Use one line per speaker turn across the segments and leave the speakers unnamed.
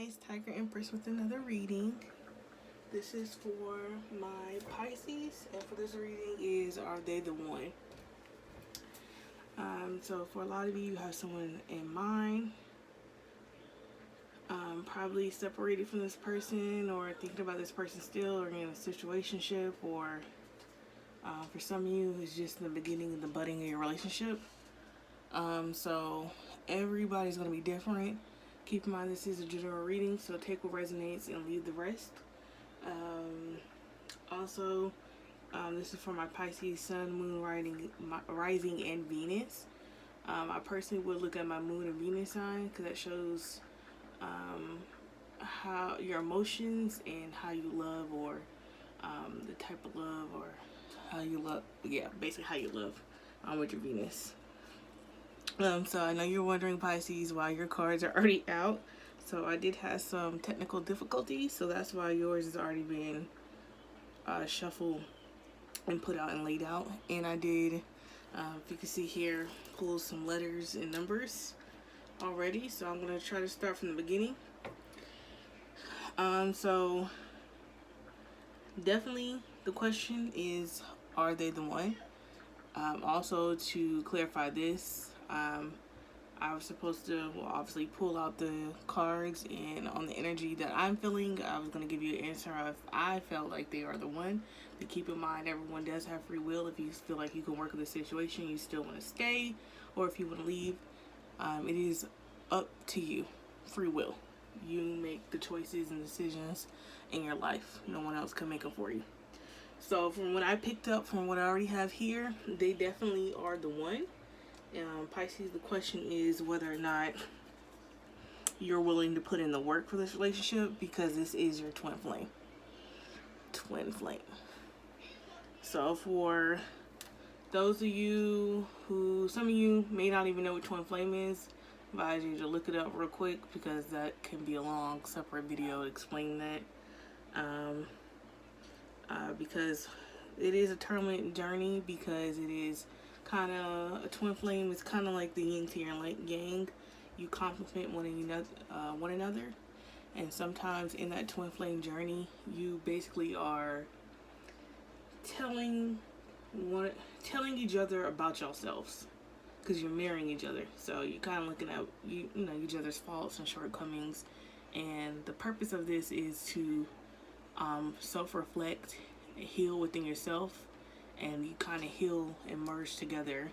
guys, Tiger Empress with another reading. This is for my Pisces, and for this reading is, are they the one? So for a lot of you, you have someone in mind, probably separated from this person, or thinking about this person still, or in a situationship, or for some of you, it's just the beginning and the budding of your relationship. So everybody's going to be different. Keep in mind this is a general reading, so take what resonates and leave the rest. Also, this is for my Pisces Sun, Moon, Rising, and Venus. I personally would look at my Moon and Venus sign because that shows how your emotions and how you love, or the type of love, or how you love. Yeah, basically how you love with your Venus. So I know you're wondering, Pisces, why your cards are already out. So I did have some technical difficulties, so that's why yours has already been shuffled and put out and laid out. And I did, if you can see here, pull some letters and numbers already. So I'm going to try to start from the beginning. So definitely the question is, are they the one? Also, to clarify this, I was supposed to, obviously pull out the cards, and on the energy that I'm feeling, I was going to give you an answer if I felt like they are the one. But keep in mind, everyone does have free will. If you feel like you can work with the situation, you still want to stay, or if you want to leave, it is up to you. Free will. You make the choices and decisions in your life. No one else can make them for you. So from what I picked up from what I already have here, they definitely are the one. Pisces, the question is whether or not you're willing to put in the work for this relationship, because this is your twin flame. Twin flame. So for those of you who, some of you may not even know what twin flame is, I advise you to look it up real quick, because that can be a long separate video to explain that. Because it is a turbulent journey, because it is kind of, a twin flame is kind of like the yin to your yang. You complement one another, and sometimes in that twin flame journey, you basically are telling each other about yourselves, because you're mirroring each other. So you're kind of looking at each other's faults and shortcomings, and the purpose of this is to self-reflect and heal within yourself, and you kind of heal and merge together.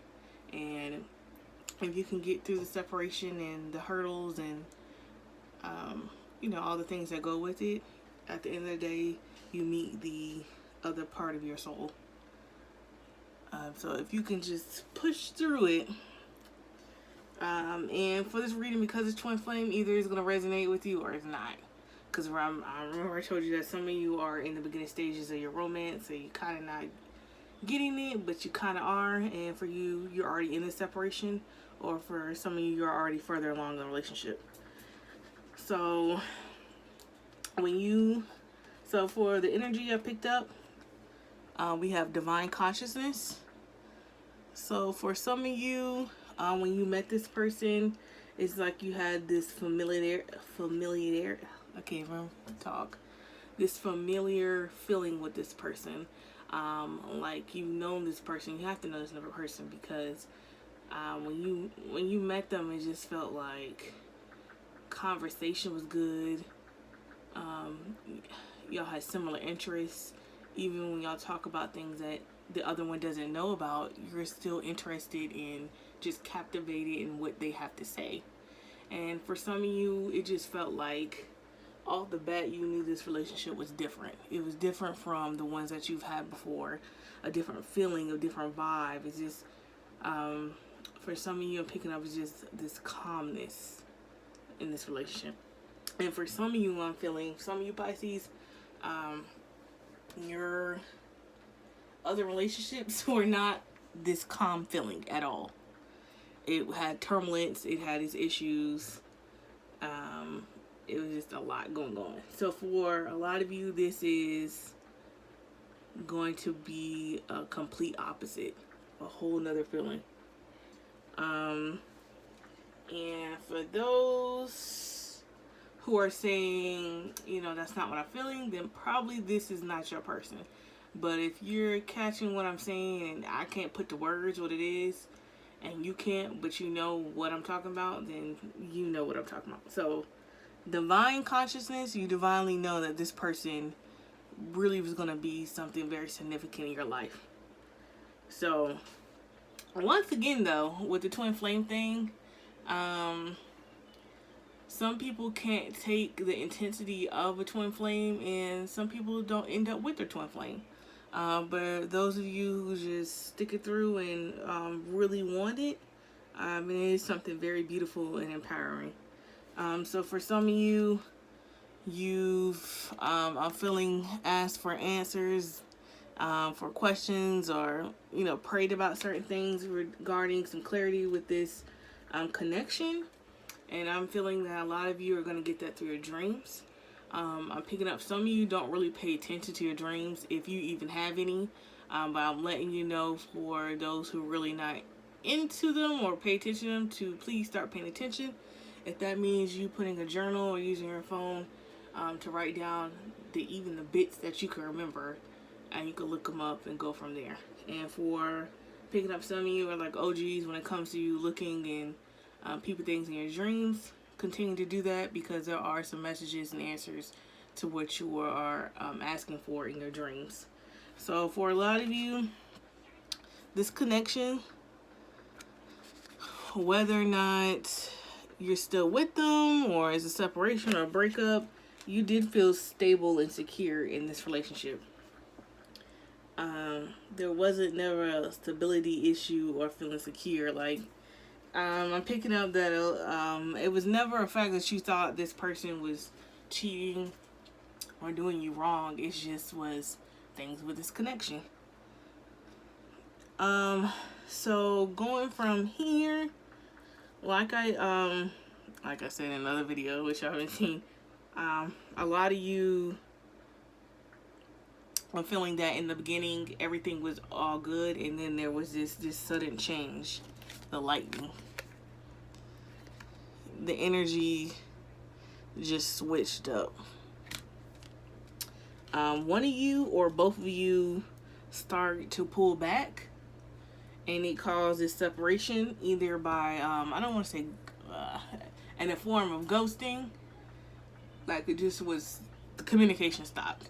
And if you can get through the separation and the hurdles and all the things that go with it, at the end of the day, you meet the other part of your soul. So if you can just push through it, and for this reading, because it's twin flame, either it's going to resonate with you or it's not. Because I remember I told you that some of you are in the beginning stages of your romance, so you kind of not getting it, but you kind of are. And for you, you're already in the separation, or for some of you, you're already further along in the relationship. So for the energy I picked up, we have divine consciousness. So for some of you, when you met this person, it's like you had this familiar. I can't even talk. This familiar feeling with this person. Like you've known this person. You have to know this other person, because when you met them, it just felt like conversation was good. Y'all had similar interests. Even when y'all talk about things that the other one doesn't know about, you're still interested in, just captivated in what they have to say. And for some of you, it just felt like off the bat, you knew this relationship was different. It was different from the ones that you've had before. A different feeling, a different vibe. It's just, for some of you, I'm picking up is just this calmness in this relationship. And for some of you, I'm feeling, some of you Pisces, your other relationships were not this calm feeling at all. It had turbulence, it had its issues. It was just a lot going on. So for a lot of you, this is going to be a complete opposite, a whole nother feeling. And for those who are saying, you know, that's not what I'm feeling, then probably this is not your person. But if you're catching what I'm saying and I can't put the words what it is, and you can't, but you know what I'm talking about, then you know what I'm talking about. So, divine consciousness, you divinely know that this person really was going to be something very significant in your life. So, once again, though, with the twin flame thing, some people can't take the intensity of a twin flame, and some people don't end up with their twin flame. But those of you who just stick it through and really want it, it is something very beautiful and empowering. So for some of you, you've I'm feeling asked for answers for questions, or prayed about certain things regarding some clarity with this connection, and I'm feeling that a lot of you are going to get that through your dreams. I'm picking up some of you don't really pay attention to your dreams, if you even have any, but I'm letting you know, for those who really not into them or pay attention to them, to please start paying attention. If that means you putting a journal or using your phone to write down even the bits that you can remember, and you can look them up and go from there. And for picking up some of you are like OGs when it comes to you looking and people things in your dreams, continue to do that, because there are some messages and answers to what you are asking for in your dreams. So for a lot of you, this connection, whether or not you're still with them or is a separation or a breakup, you did feel stable and secure in this relationship. There wasn't never a stability issue or feeling secure. Like, I'm picking up that it was never a fact that you thought this person was cheating or doing you wrong. It just was things with this connection. So going from here, like I said in another video, which y'all haven't seen, a lot of you, I'm feeling that in the beginning everything was all good, and then there was this sudden change, the lightning. The energy just switched up. One of you or both of you start to pull back, and it caused this separation, either by I don't want to say in a form of ghosting, like it just was, the communication stopped,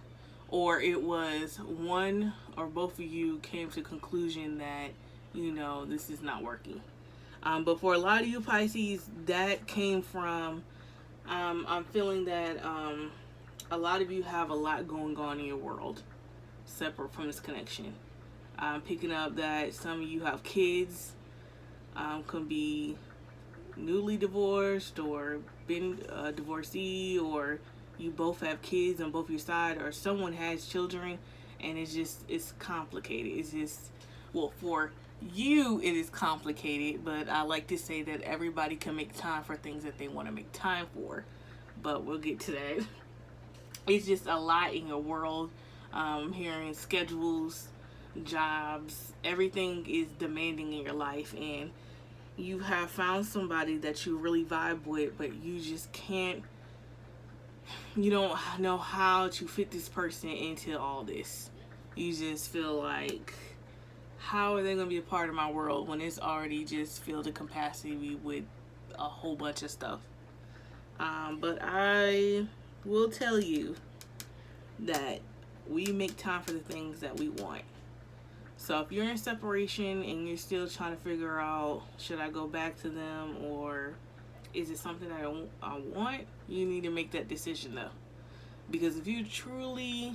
or it was one or both of you came to the conclusion that this is not working. But for a lot of you Pisces, that came from I'm feeling that a lot of you have a lot going on in your world separate from this connection. I'm picking up that some of you have kids, can be newly divorced or been a divorcee, or you both have kids on both your side, or someone has children, and it's complicated. It's just, well, for you it is complicated, but I like to say that everybody can make time for things that they want to make time for, but we'll get to that. It's just a lot in your world. Hearing schedules, jobs, everything is demanding in your life, and you have found somebody that you really vibe with, but you just can't, you don't know how to fit this person into all this. You just feel like, how are they going to be a part of my world when it's already just filled to capacity with a whole bunch of stuff? But I will tell you that we make time for the things that we want. So if you're in separation and you're still trying to figure out, should I go back to them, or is it something that I want, you need to make that decision though. Because if you truly,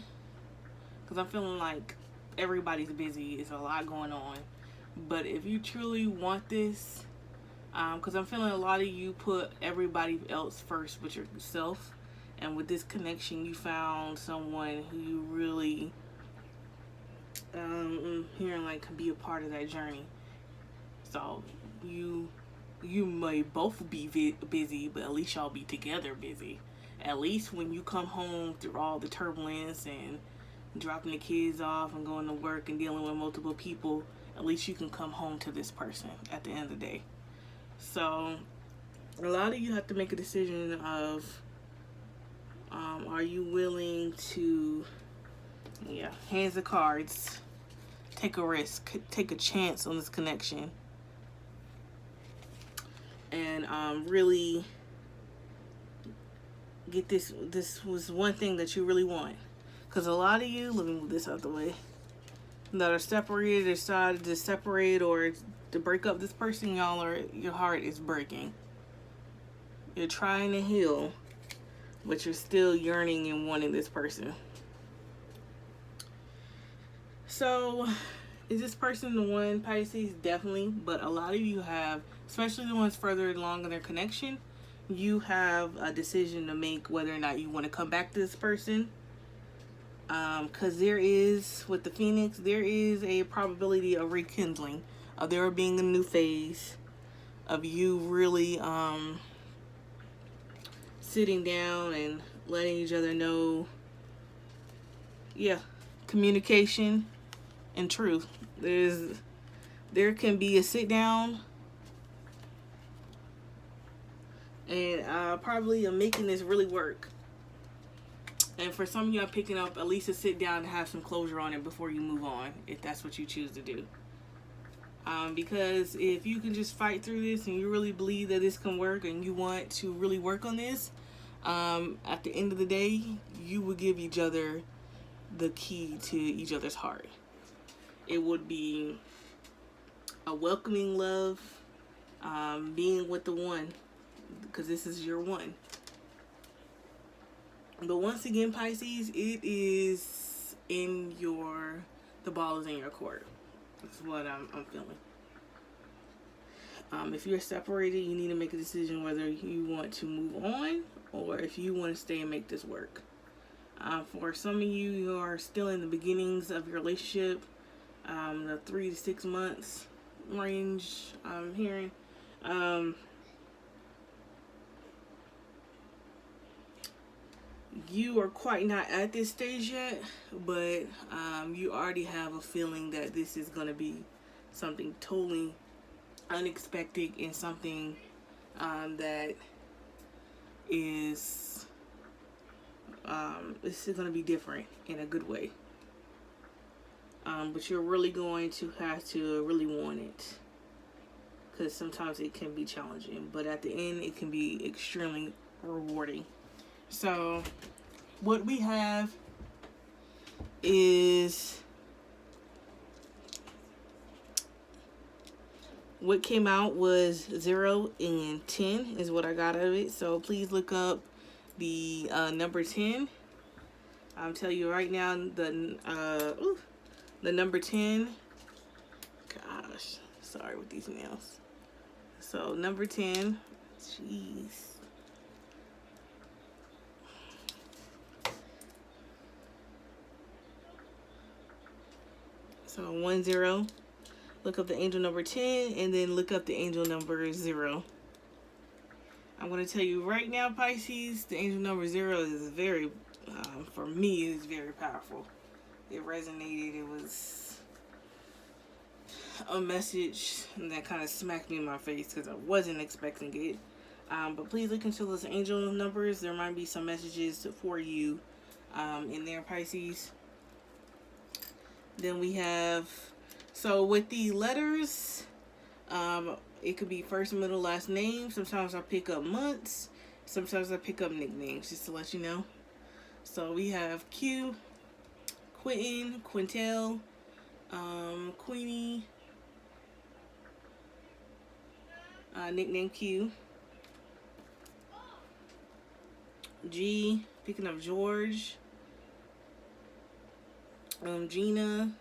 because I'm feeling like everybody's busy, it's a lot going on, but if you truly want this, because I'm feeling a lot of you put everybody else first but yourself, and with this connection you found someone who you really hearing like can be a part of that journey. So you may both be busy, but at least y'all be together busy. At least when you come home through all the turbulence and dropping the kids off and going to work and dealing with multiple people, at least you can come home to this person at the end of the day. So a lot of you have to make a decision of, Are you willing to, yeah, hands of cards, take a risk, take a chance on this connection, and really get this was one thing that you really want. Because a lot of you, let me move this out the way, that are separated, decided to separate or to break up this person, your heart is breaking. You're trying to heal, but you're still yearning and wanting this person. So, is this person the one, Pisces? Definitely. But a lot of you have, especially the ones further along in their connection, you have a decision to make whether or not you want to come back to this person. Because there is, with the Phoenix, there is a probability of rekindling, of there being a new phase, of you really sitting down and letting each other know, yeah, communication and truth. There can be a sit down and probably making this really work. And for some of you, I'm picking up at least a sit down to have some closure on it before you move on, if that's what you choose to do. Because if you can just fight through this and you really believe that this can work and you want to really work on this, at the end of the day, you will give each other the key to each other's heart. It would be a welcoming love, being with the one, because this is your one. But once again, Pisces, it is the ball is in your court. That's what I'm feeling. If you're separated, you need to make a decision whether you want to move on or if you want to stay and make this work. For some of you who are still in the beginnings of your relationship, the 3 to 6 months range, I'm hearing, you are quite not at this stage yet, but you already have a feeling that this is going to be something totally unexpected and something that is this is going to be different in a good way. But you're really going to have to really want it, because sometimes it can be challenging, but at the end it can be extremely rewarding. So what we have is, what came out was 0 and 10 is what I got out of it. So please look up the number 10. I'm telling you right now, the number 10. Gosh, sorry with these nails. So number 10. Jeez. So 10. Look up the angel number 10 and then look up the angel number 0. I'm going to tell you right now, Pisces, the angel number 0 is very, for me, is very powerful. It resonated. It was a message that kind of smacked me in my face because I wasn't expecting it. But please look into those angel numbers. There might be some messages for you in there, Pisces. Then we have, so with the letters, it could be first, middle, last name. Sometimes I pick up months. Sometimes I pick up nicknames, just to let you know. So we have Q, Quentin, Quintel, Queenie, nickname Q. G, picking up George. Gina,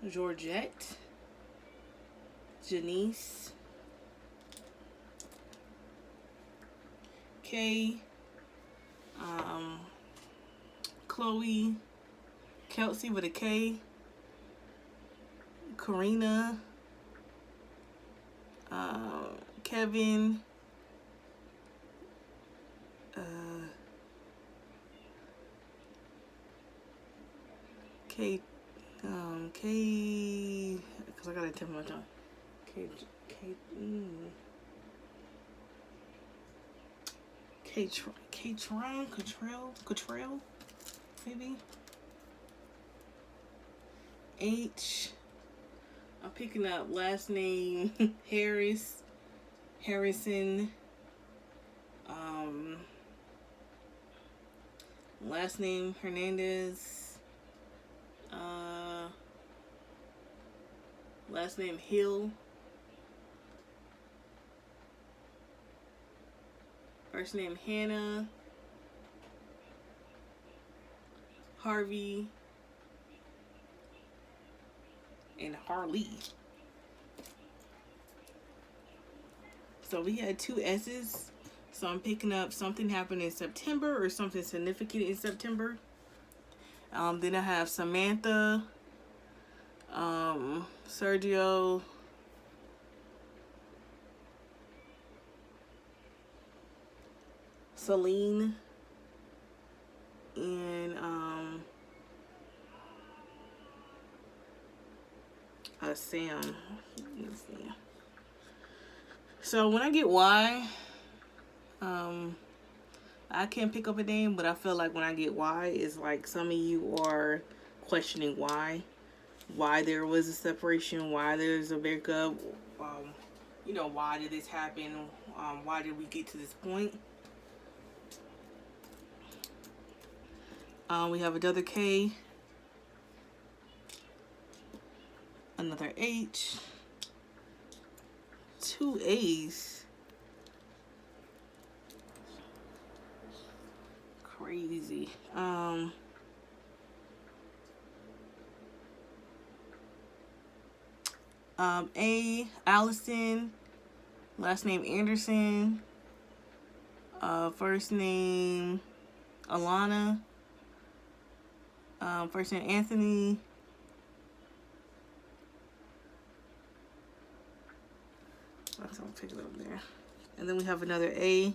Georgette, Janice, Kay, Chloe, Kelsey with a K, Karina, Kevin, because I gotta tell my tongue. Cottrell, maybe. H. I'm picking up last name Harrison. Last name Hernandez. Last name Hill. First name Hannah. Harvey. And Harley. So we had 2 S's. So I'm picking up something happened in September or something significant in September. Then I have Samantha, Sergio, Celine, and Sam. So when I get Y, I can't pick up a name, but I feel like when I get Y, it's like some of you are questioning why there was a separation, why there's a breakup, you know, why did this happen, why did we get to this point. We have another K, another H, 2 A's. Crazy. A, Allison, last name Anderson, first name Alana, first name Anthony, that's how I'll pick it up there. And then we have another A.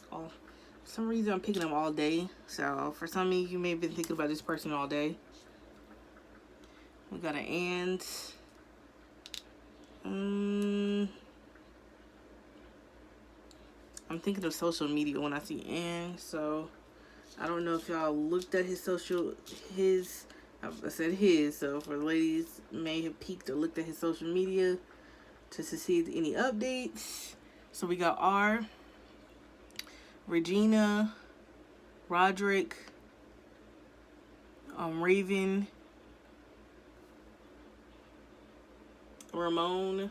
Oh, for some reason I'm picking them all day. So for some of you, you may have been thinking about this person all day. We got an and. I'm thinking of social media when I see and. So I don't know if y'all looked at his I said his, so for the ladies may have peeked or looked at his social media to see any updates. So we got R, Regina, Roderick, Raven, Ramon,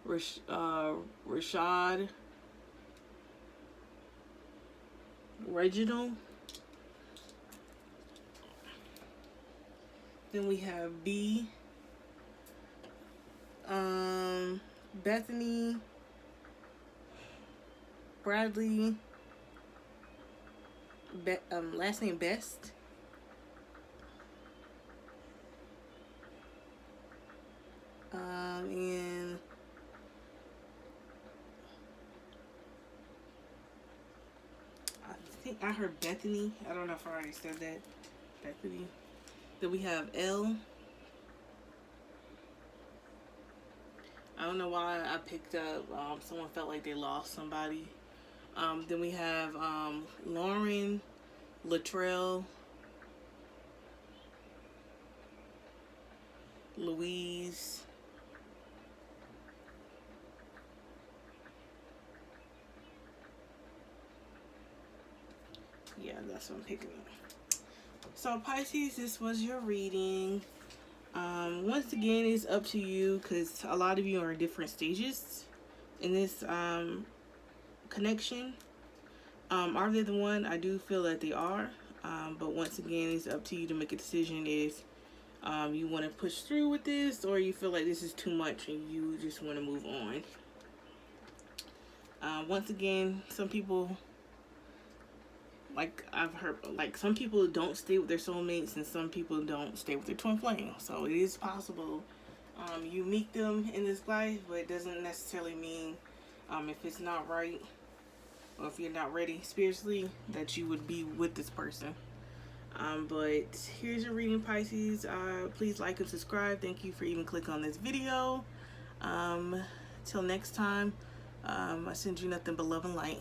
Rashad, Reginald. Then we have B, Bethany, Bradley, last name Best, and I think I heard Bethany. I don't know if I already said that. Bethany. Then we have L. I don't know why I picked up, someone felt like they lost somebody. Then we have Lauren, Latrell, Louise, yeah, that's what I'm picking up. So Pisces, this was your reading. Once again, it's up to you because a lot of you are in different stages in this connection. Are they the one? I do feel that they are. But once again, it's up to you to make a decision if you want to push through with this or you feel like this is too much and you just want to move on. Once again, some people, like I've heard, like some people don't stay with their soulmates and some people don't stay with their twin flame. So it is possible you meet them in this life, but it doesn't necessarily mean if it's not right or if you're not ready spiritually that you would be with this person. But here's your reading, Pisces. Please like and subscribe. Thank you for even clicking on this video. Till next time, I send you nothing but love and light.